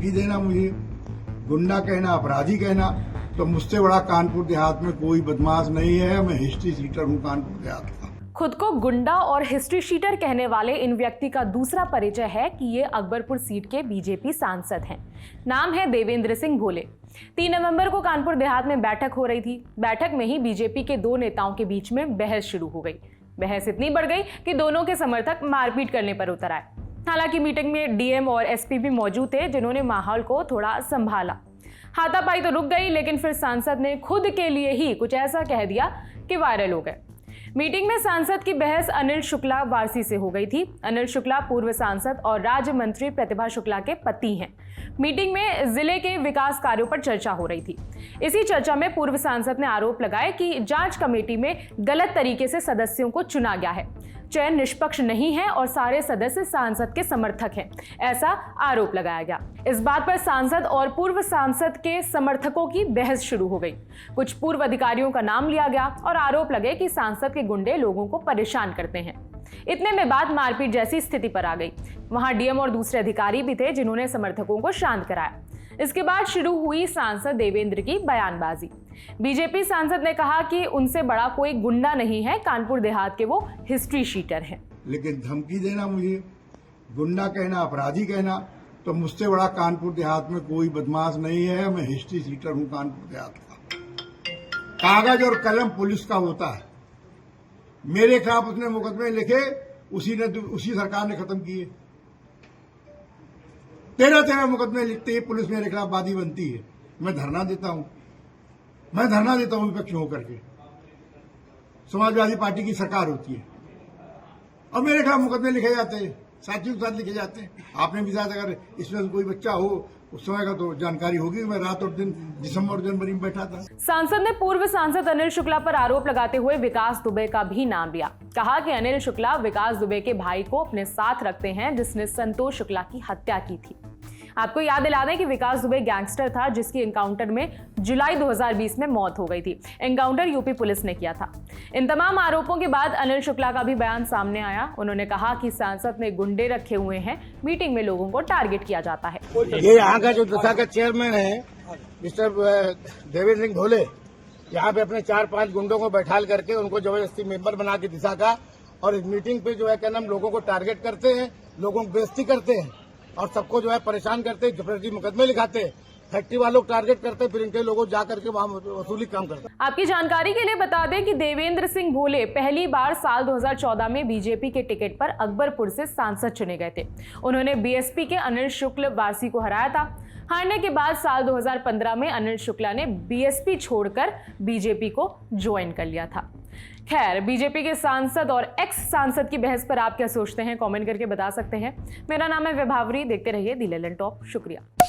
धमकी देना, मुझे गुंडा कहना, अपराधी कहना, तो मुझसे बड़ा कानपुर देहात में कोई बदमाश नहीं है। मैं हिस्ट्री सीटर हूँ कानपुर देहात का। खुद को गुंडा और हिस्ट्री शीटर कहने वाले इन व्यक्ति का दूसरा परिचय है कि ये अकबरपुर सीट के बीजेपी सांसद हैं। नाम है देवेंद्र सिंह भोले। 3 नवंबर को कानपुर देहात में बैठक हो रही थी। बैठक में ही बीजेपी के 2 नेताओं के बीच में बहस शुरू हो गई। बहस इतनी बढ़ गई कि दोनों के समर्थक मारपीट करने पर उतर आए। हालांकि मीटिंग में डीएम और एसपी भी मौजूद थे, जिन्होंने माहौल को थोड़ा संभाला। हाथापाई तो रुक गई, लेकिन फिर सांसद ने खुद के लिए ही कुछ ऐसा कह दिया कि वायरल हो गए। मीटिंग में सांसद की बहस अनिल शुक्ला वारसी से हो गई थी। अनिल शुक्ला पूर्व सांसद और राज्य मंत्री प्रतिभा शुक्ला के पति हैं। मीटिंग में जिले के विकास कार्यों पर चर्चा हो रही थी। इसी चर्चा में पूर्व सांसद ने आरोप लगाए कि जांच कमेटी में गलत तरीके से सदस्यों को चुना गया है, चयन निष्पक्ष नहीं है और सारे सदस्य सांसद के समर्थक हैं, ऐसा आरोप लगाया गया। इस बात पर सांसद और पूर्व सांसद के समर्थकों की बहस शुरू हो गई। कुछ पूर्व अधिकारियों का नाम लिया गया और आरोप लगे कि सांसद के गुंडे लोगों को परेशान करते हैं। इतने में बात मारपीट जैसी स्थिति पर आ गई। वहां डीएम और दूसरे अधिकारी भी थे, जिन्होंने समर्थकों को शांत कराया। इसके बाद शुरू हुई सांसद देवेंद्र की बयानबाजी। बीजेपी सांसद ने कहा कि उनसे बड़ा कोई गुंडा नहीं है, कानपुर देहात के वो हिस्ट्री शीटर हैं। लेकिन धमकी देना, मुझे गुंडा कहना, अपराधी कहना, तो मुझसे बड़ा कानपुर देहात में कोई बदमाश नहीं है। मैं हिस्ट्री सीटर हूँ कानपुर देहात का। कागज और कलम पुलिस का होता है। मेरे खिलाफ उसने मुकदमे लिखे, उसी सरकार ने खत्म किए। 13 मुकदमे लिखते ही पुलिस मेरे खिलाफ वादी बनती है। मैं धरना देता हूं विपक्ष होकर के। समाजवादी पार्टी की सरकार होती है और मेरे खिलाफ मुकदमे लिखे जाते हैं, साथियों के साथ लिखे जाते हैं। आपने भी साथ अगर इसमें कोई बच्चा हो उस समय का तो जानकारी होगी। मैं रात और दिन दिसंबर और जनवरी में बैठा था। सांसद ने पूर्व सांसद अनिल शुक्ला पर आरोप लगाते हुए विकास दुबे का भी नाम लिया। कहा कि अनिल शुक्ला विकास दुबे के भाई को अपने साथ रखते हैं, जिसने संतोष शुक्ला की हत्या की थी। आपको याद दिला दें कि विकास दुबे गैंगस्टर था, जिसकी एनकाउंटर में जुलाई 2020 में मौत हो गई थी। एनकाउंटर यूपी पुलिस ने किया था। इन तमाम आरोपों के बाद अनिल शुक्ला का भी बयान सामने आया। उन्होंने कहा कि सांसद ने गुंडे रखे हुए हैं, मीटिंग में लोगों को टारगेट किया जाता है। ये यहाँ का जो दशा का चेयरमैन है मिस्टर देवेंद्र सिंह भोले, यहाँ पे अपने 4-5 गुंडों को बैठाल करके उनको जबरदस्ती मेंबर बना के दिशा का, और इस मीटिंग पे जो है क्या नाम लोगों को टारगेट करते हैं, लोगों को बेइज्जती करते हैं और सबको जो है परेशान करते हैं, जबरदस्ती मुकदमे लिखाते हैं, फैक्ट्री वालों को टारगेट करते हैं, फिर इनके लोगों जाकर के वहाँ वसूली काम करते हैं। आपकी जानकारी के लिए बता दें कि देवेंद्र सिंह भोले पहली बार साल 2014 में बीजेपी के टिकट पर अकबरपुर से सांसद चुने गए थे। उन्होंने बीएसपी के अनिल शुक्ल वारसी को हराया था। हारने के बाद साल 2015 में अनिल शुक्ला ने बीएसपी छोड़कर बीजेपी को ज्वाइन कर लिया था। खैर, बीजेपी के सांसद और एक्स सांसद की बहस पर आप क्या सोचते हैं, कमेंट करके बता सकते हैं। मेरा नाम है विभावरी। देखते रहिए दी ललन टॉप। शुक्रिया।